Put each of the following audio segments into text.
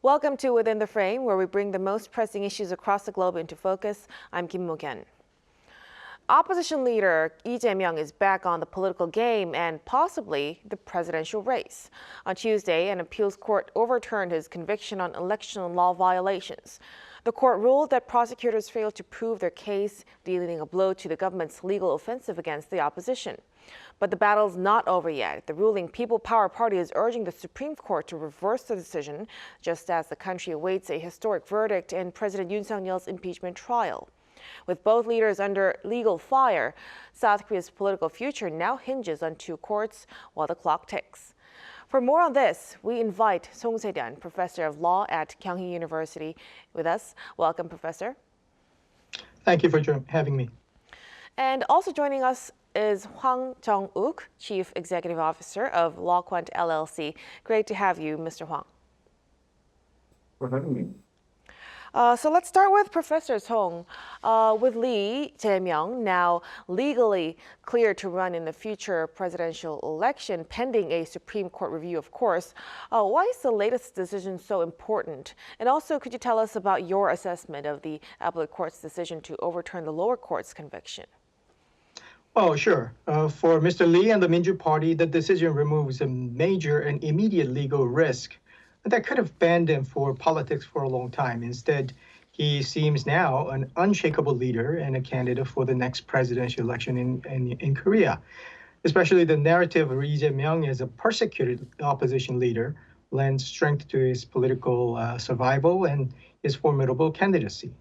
Welcome to Within the Frame, where we bring the most pressing issues across the globe into focus. I'm Kim Mok-yeon. Opposition leader Lee Jae-myung is back on the political game and possibly the presidential race. On Tuesday, an appeals court overturned his conviction on election law violations. The court ruled that prosecutors failed to prove their case, dealing a blow to the government's legal offensive against the opposition. But the battle's not over yet. The ruling People Power Party is urging the Supreme Court to reverse the decision, just as the country awaits a historic verdict in President Yoon Suk Yeol's impeachment trial. With both leaders under legal fire, South Korea's political future now hinges on two courts while the clock ticks. For more on this, we invite Song Se-ryun, professor of law at Kyung Hee University, with us. Welcome, Professor. Thank you for having me. And also joining us is Hwang Jung-uk, Chief Executive Officer of LawQuant LLC. Great to have you, Mr. Hwang. For having me. So let's start with Professor Song. With Lee Jae-myung now legally cleared to run in the future presidential election, pending a Supreme Court review, of course, why is the latest decision so important? And also, could you tell us about your assessment of the appellate court's decision to overturn the lower court's conviction? Oh, sure. For Mr. Lee and the Minju Party, the decision removes a major and immediate legal risk that could have banned him for politics for a long time. Instead, he seems now an unshakable leader and a candidate for the next presidential election in Korea. Especially the narrative of Lee Jae-myung as a persecuted opposition leader lends strength to his political survival and his formidable candidacy.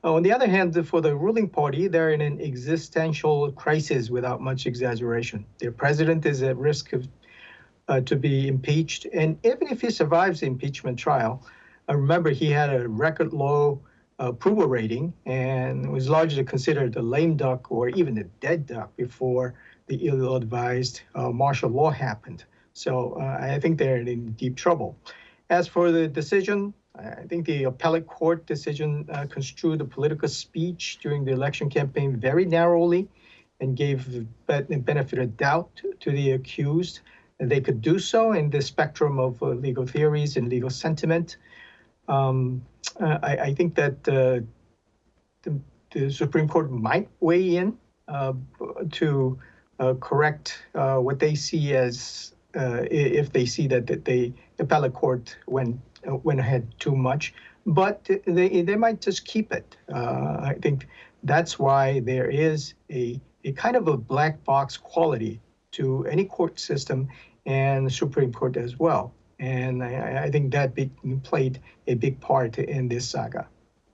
On the other hand, for the ruling party, they're in an existential crisis without much exaggeration. Their president is at risk of to be impeached. And even if he survives the impeachment trial, remember he had a record low approval rating and was largely considered a lame duck or even a dead duck before the ill-advised martial law happened. So I think they're in deep trouble. As for the decision, I think the appellate court decision construed the political speech during the election campaign very narrowly and gave the benefit of doubt to the accused. And they could do so in the spectrum of legal theories and legal sentiment. I think that the Supreme Court might weigh in to correct what they see as if they see that the appellate court went ahead too much, but they might just keep it. I think that's why there is a kind of a black box quality to any court system and the Supreme Court as well. And I think that played a big part in this saga.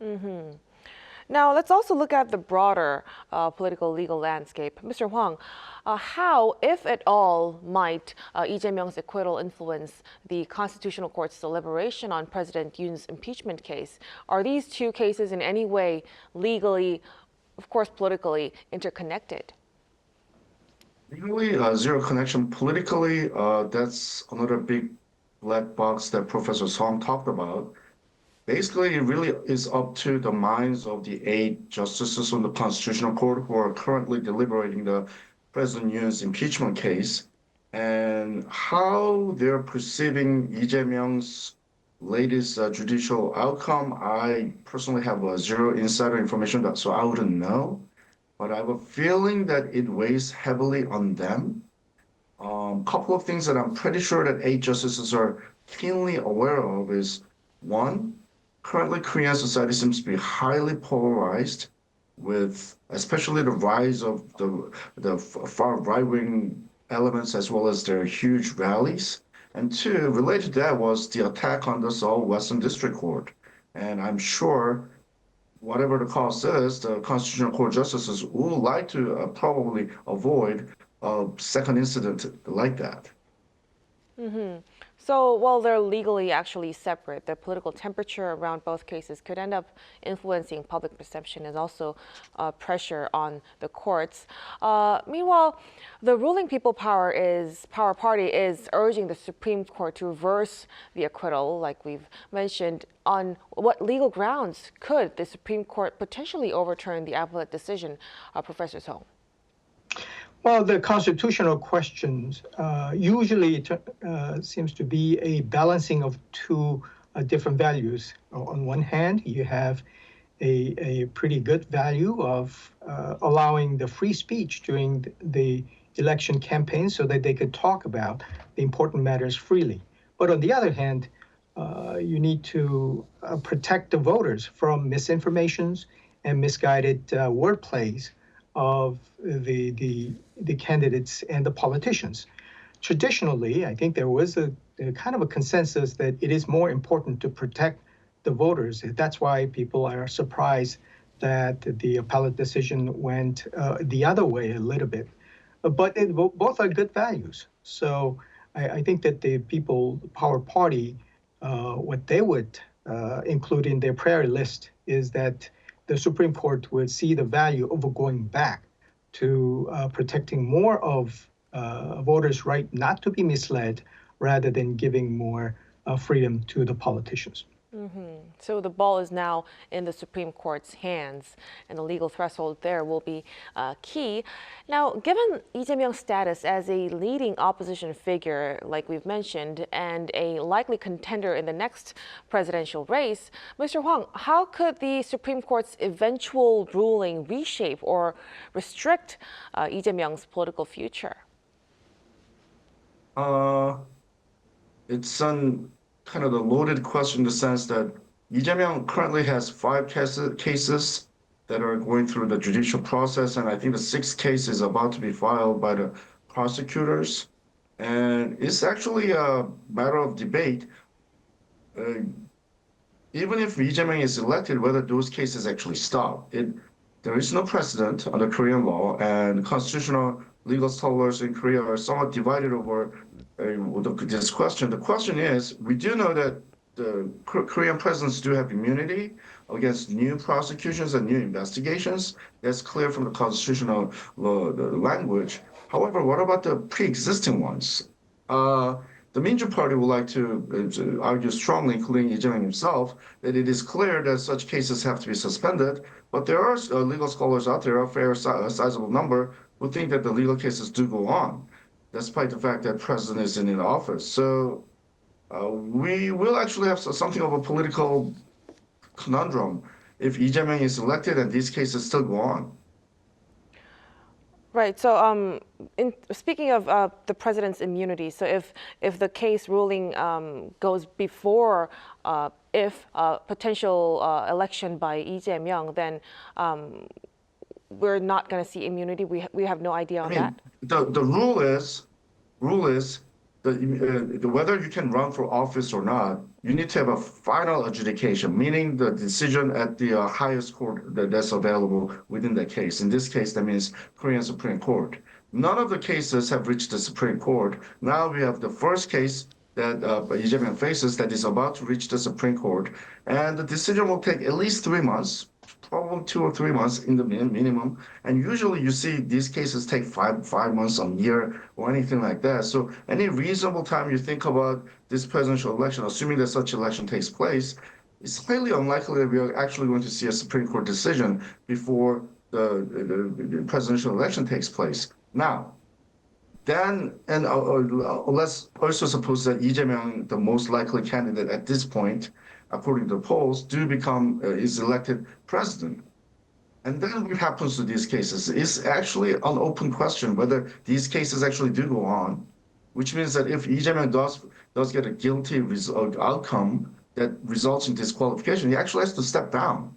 Mm-hmm. Now, let's also look at the broader political legal landscape. Mr. Hwang, how, if at all, might Lee Jae-myung's acquittal influence the Constitutional Court's deliberation on President Yoon's impeachment case? Are these two cases in any way legally, of course politically, interconnected? Legally, zero connection. Politically, that's another big black box that Professor Song talked about. Basically, it really is up to the minds of the 8 justices on the Constitutional Court who are currently deliberating the President Yoon's impeachment case and how they're perceiving Lee Jae-myung's latest judicial outcome. I personally have zero insider information, so I wouldn't know. But I have a feeling that it weighs heavily on them. Couple of things that I'm pretty sure that 8 justices are keenly aware of is, one, currently Korean society seems to be highly polarized, with especially the rise of the far right-wing elements as well as their huge rallies. And two, related to that was the attack on the Seoul Western District Court. And I'm sure whatever the cost is, the Constitutional Court justices would like to probably avoid a second incident like that. Mm-hmm. So while they're legally actually separate, the political temperature around both cases could end up influencing public perception and also pressure on the courts. Meanwhile, the ruling People Power Party is urging the Supreme Court to reverse the acquittal, like we've mentioned. On what legal grounds could the Supreme Court potentially overturn the appellate decision, Professor Song? Well, the constitutional questions usually seems to be a balancing of two different values. On one hand, you have a pretty good value of allowing the free speech during the election campaign so that they could talk about the important matters freely. But on the other hand, you need to protect the voters from misinformations and misguided wordplays of the candidates and the politicians. Traditionally, I think there was a kind of a consensus that it is more important to protect the voters. That's why people are surprised that the appellate decision went the other way a little bit. But both are good values. So I think that the People Power Party, what they would include in their priority list is that the Supreme Court would see the value of going back to protecting more of voters' right not to be misled rather than giving more freedom to the politicians. So the ball is now in the Supreme Court's hands, and the legal threshold there will be key. Now, given Lee Jae-myung's status as a leading opposition figure, like we've mentioned, and a likely contender in the next presidential race, Mr. Hwang, how could the Supreme Court's eventual ruling reshape or restrict Lee Jae-myung's political future? It's kind of the loaded question in the sense that Lee Jae-myung currently has 5 cases that are going through the judicial process, and I think the 6th case is about to be filed by the prosecutors. And it's actually a matter of debate, even if Lee Jae-myung is elected, whether those cases actually stop. There is no precedent under Korean law, and constitutional legal scholars in Korea are somewhat divided over this question. The question is, we do know that the Korean presidents do have immunity against new prosecutions and new investigations. That's clear from the constitutional law, the language. However, what about the pre-existing ones? The Minju Party would like to argue strongly, including Lee Jae-myung himself, that it is clear that such cases have to be suspended. But there are legal scholars out there, a fair sizable number, who think that the legal cases do go on, despite the fact that the president is in office. So we will actually have something of a political conundrum if Lee Jae-myung is elected and these cases still go on. Right. So, speaking of the president's immunity, so if the case ruling goes before if potential election by Lee Jae-myung, then we're not going to see immunity. We have no idea on that. The rule is whether you can run for office or not, you need to have a final adjudication, meaning the decision at the highest court that's available within that case. In this case, that means Korean Supreme Court. None of the cases have reached the Supreme Court. Now we have the first case that Lee Jae-myung faces that is about to reach the Supreme Court, and the decision will take at least 3 months. Probably 2 or 3 months in the minimum. And usually you see these cases take five months, a year, or anything like that. So any reasonable time you think about this presidential election, assuming that such election takes place, it's highly unlikely that we are actually going to see a Supreme Court decision before the presidential election takes place. Now, then, and let's also suppose that Lee Jae-myung, the most likely candidate at this point, according to the polls, is elected president. And then what happens to these cases is actually an open question whether these cases actually do go on, which means that if Lee Jae-myung does get a guilty outcome that results in disqualification, he actually has to step down.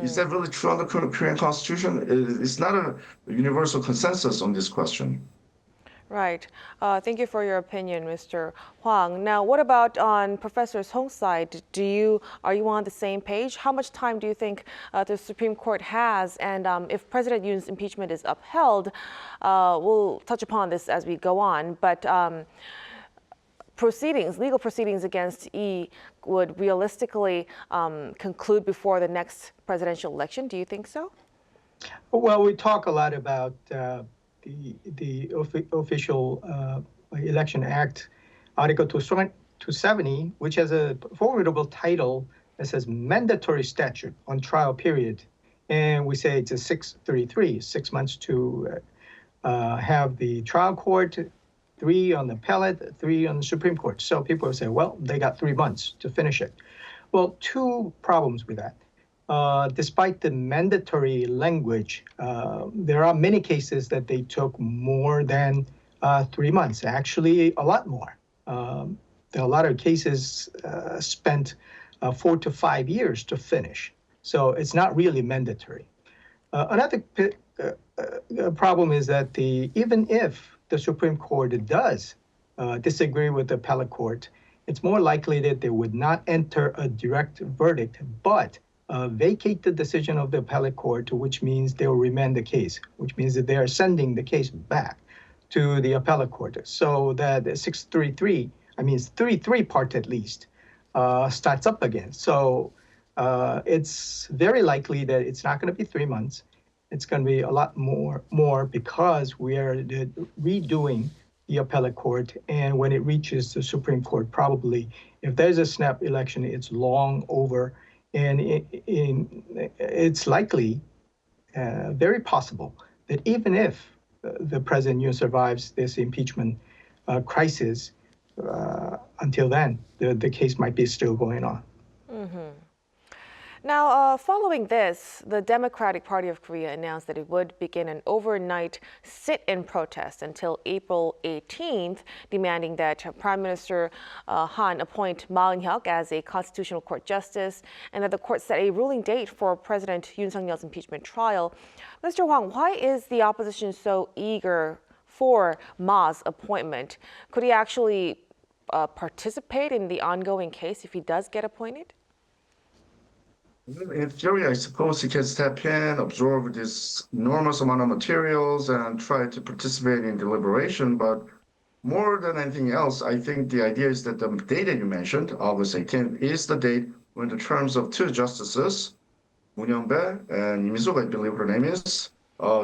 Is that really true under the Korean Constitution? It's not a universal consensus on this question. Right. Thank you for your opinion, Mr. Hwang. Now, what about on Professor Song's side? Are you on the same page? How much time do you think the Supreme Court has? And if President Yoon's impeachment is upheld, we'll touch upon this as we go on. But legal proceedings against Lee would realistically conclude before the next presidential election. Do you think so? Well, we talk a lot about the official Election Act, Article 270, which has a formidable title that says mandatory statute on trial period. And we say it's a 633, 6 months to have the trial court 3 on the appellate, 3 on the Supreme Court. So people say, well, they got 3 months to finish it. Well, 2 problems with that. Despite the mandatory language, there are many cases that they took more than 3 months, actually a lot more. There are a lot of cases spent 4 to 5 years to finish. So it's not really mandatory. Another problem is that even if the Supreme Court does disagree with the appellate court, it's more likely that they would not enter a direct verdict, but vacate the decision of the appellate court, which means they'll remand the case, which means that they are sending the case back to the appellate court. So that 633, I mean, 3-3 part at least, starts up again. So it's very likely that it's not going to be 3 months. It's going to be a lot more because we are redoing the appellate court. And when it reaches the Supreme Court, probably if there's a snap election, it's long over. And it's likely, very possible, that even if the President Yoon survives this impeachment crisis, until then, the case might be still going on. Mm-hmm. Now, following this, the Democratic Party of Korea announced that it would begin an overnight sit-in protest until April 18th, demanding that Prime Minister Han appoint Ma Eun-hyuk as a Constitutional Court justice, and that the court set a ruling date for President Yoon Suk Yeol's impeachment trial. Mr. Hwang, why is the opposition so eager for Ma's appointment? Could he actually participate in the ongoing case if he does get appointed? In theory, I suppose he can step in, absorb this enormous amount of materials, and try to participate in deliberation. But more than anything else, I think the idea is that the date that you mentioned, August 18th, is the date when the terms of 2 justices, Moon Young-bae and Im Min-suk, I believe her name is,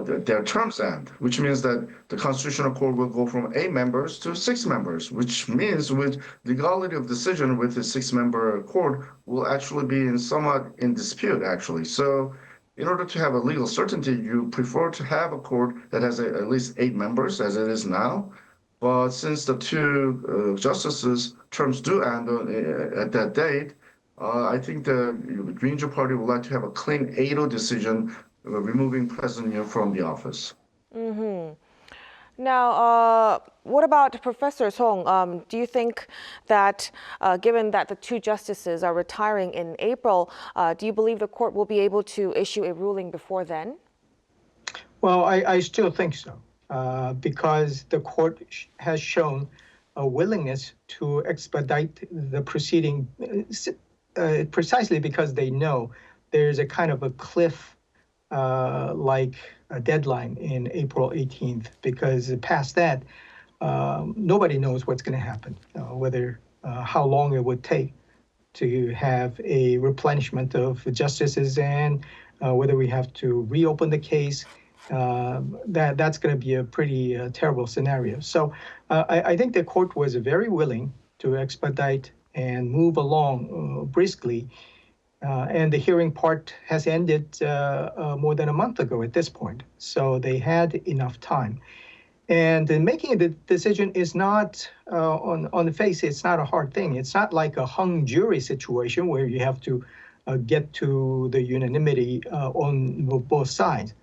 their terms end, which means that the Constitutional Court will go from 8 members to 6 members, which means with legality of decision with the 6-member court will actually be somewhat in dispute, actually. So in order to have a legal certainty, you prefer to have a court that has at least 8 members, as it is now. But since the 2 justices' terms do end at that date, I think the Green Party would like to have a clean 8-0 decision removing President Yoon from the office. Mm-hmm. Now, what about Professor Song? Do you think that, given that the 2 justices are retiring in April, do you believe the court will be able to issue a ruling before then? Well, I still think so, because the court has shown a willingness to expedite the proceeding precisely because they know there's a kind of a cliff like a deadline in April 18th, because past that, nobody knows what's going to happen, whether how long it would take to have a replenishment of justices and whether we have to reopen the case. That's going to be a pretty terrible scenario. So I think the court was very willing to expedite and move along briskly. And the hearing part has ended more than a month ago at this point. So they had enough time. And making the decision is not, on the face, it's not a hard thing. It's not like a hung jury situation where you have to get to the unanimity on both sides.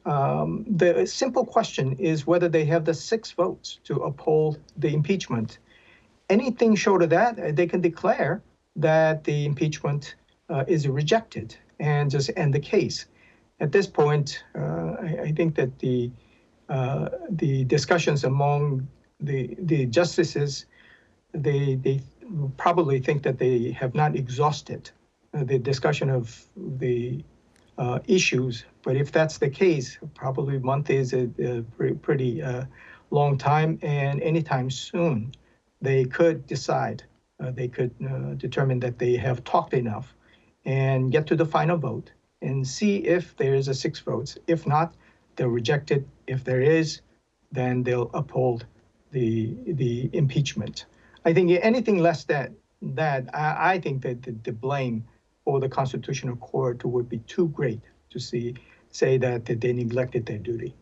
The simple question is whether they have the 6 votes to uphold the impeachment. Anything short of that, they can declare that the impeachment is rejected and just end the case. At this point, I think that the discussions among the justices, they probably think that they have not exhausted the discussion of the issues. But if that's the case, probably a month is a pretty long time, and anytime soon they could decide, they could determine that they have talked enough and get to the final vote and see if there is a 6 votes. If not, they'll reject it. If there is, then they'll uphold the impeachment. I think anything less than that, I think that the blame for the Constitutional Court would be too great to say that they neglected their duty.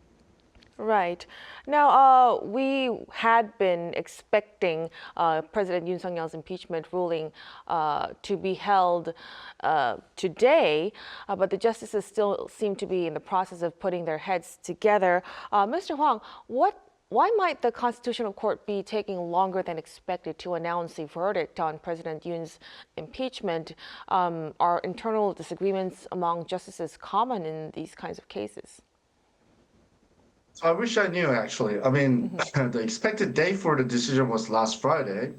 Right. Now, we had been expecting President Yoon Suk Yeol's impeachment ruling to be held today, but the justices still seem to be in the process of putting their heads together. Mr. Hwang, why might the Constitutional Court be taking longer than expected to announce a verdict on President Yoon's impeachment? Are internal disagreements among justices common in these kinds of cases? I wish I knew, actually. I mean, the expected date for the decision was last Friday.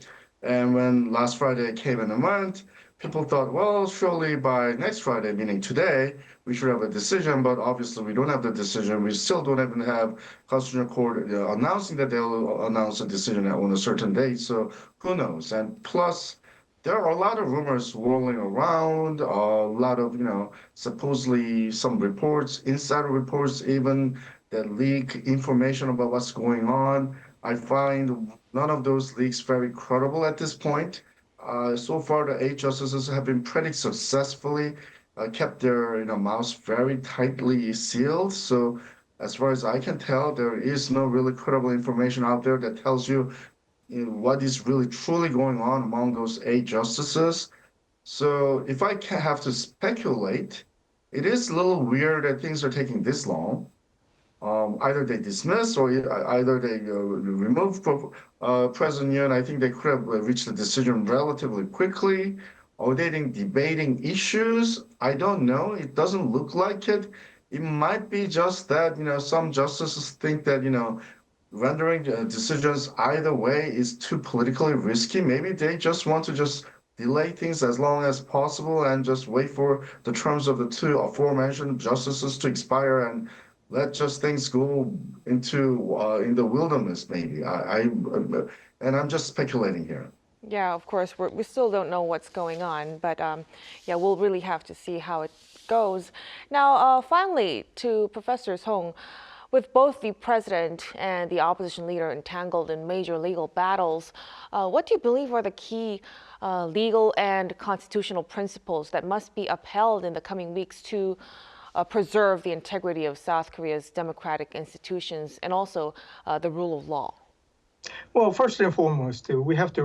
And when last Friday came and went, people thought, well, surely by next Friday, meaning today, we should have a decision. But obviously, we don't have the decision. We still don't even have Constitutional Court announcing that they'll announce a decision on a certain date. So who knows? And plus, there are a lot of rumors swirling around, a lot of, supposedly some reports, insider reports even, that leak information about what's going on. I find none of those leaks very credible at this point. So far, the 8 justices have been pretty successfully kept their mouths very tightly sealed. So as far as I can tell, there is no really credible information out there that tells you, what is really truly going on among those 8 justices. So if I can have to speculate, it is a little weird that things are taking this long. Either they dismiss or either they remove President Yoon. I think they could have reached a decision relatively quickly. Are they debating issues? I don't know. It doesn't look like it. It might be just that, some justices think that, rendering decisions either way is too politically risky. Maybe they just want to just delay things as long as possible and just wait for the terms of the 2 aforementioned justices to expire and let just things go into in the wilderness, maybe. And I'm just speculating here. Yeah, of course, we still don't know what's going on, but yeah, we'll really have to see how it goes. Now, finally, to Professor Song, with both the president and the opposition leader entangled in major legal battles, what do you believe are the key legal and constitutional principles that must be upheld in the coming weeks to preserve the integrity of South Korea's democratic institutions and also the rule of law? Well, first and foremost, we have to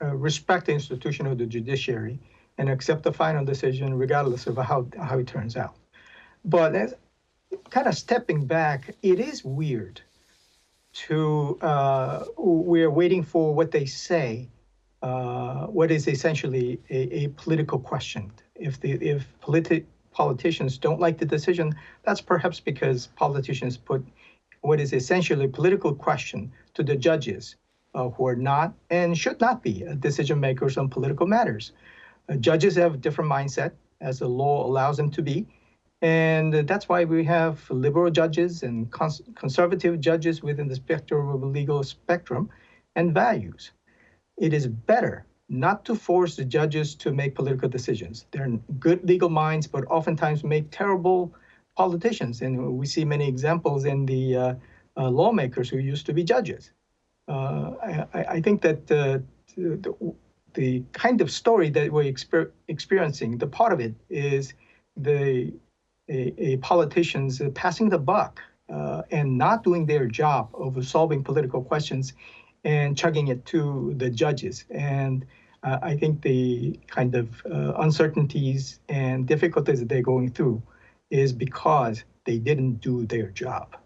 respect the institution of the judiciary and accept the final decision regardless of how it turns out. But as kind of stepping back, it is weird to we're waiting for what they say, what is essentially a political question. If politicians don't like the decision, that's perhaps because politicians put what is essentially a political question to the judges who are not and should not be decision makers on political matters. Judges have a different mindset as the law allows them to be. And that's why we have liberal judges and conservative judges within the spectrum of the legal spectrum and values. It is better not to force the judges to make political decisions. They're good legal minds, but oftentimes make terrible politicians. And we see many examples in the lawmakers who used to be judges. I think that the kind of story that we're experiencing, the part of it is politicians passing the buck and not doing their job of solving political questions and chugging it to the judges. And I think the kind of uncertainties and difficulties that they're going through is because they didn't do their job.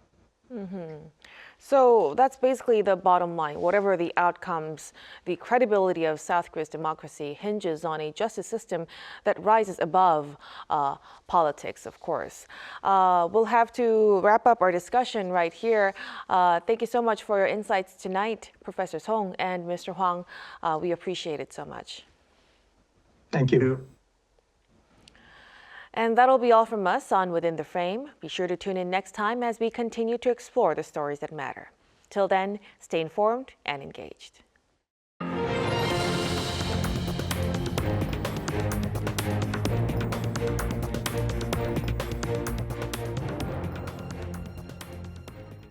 Mm-hmm. So that's basically the bottom line. Whatever the outcomes, the credibility of South Korea's democracy hinges on a justice system that rises above politics, of course. We'll have to wrap up our discussion right here. Thank you so much for your insights tonight, Professor Song and Mr. Hwang. We appreciate it so much. Thank you. And that'll be all from us on Within the Frame. Be sure to tune in next time as we continue to explore the stories that matter. Till then, stay informed and engaged.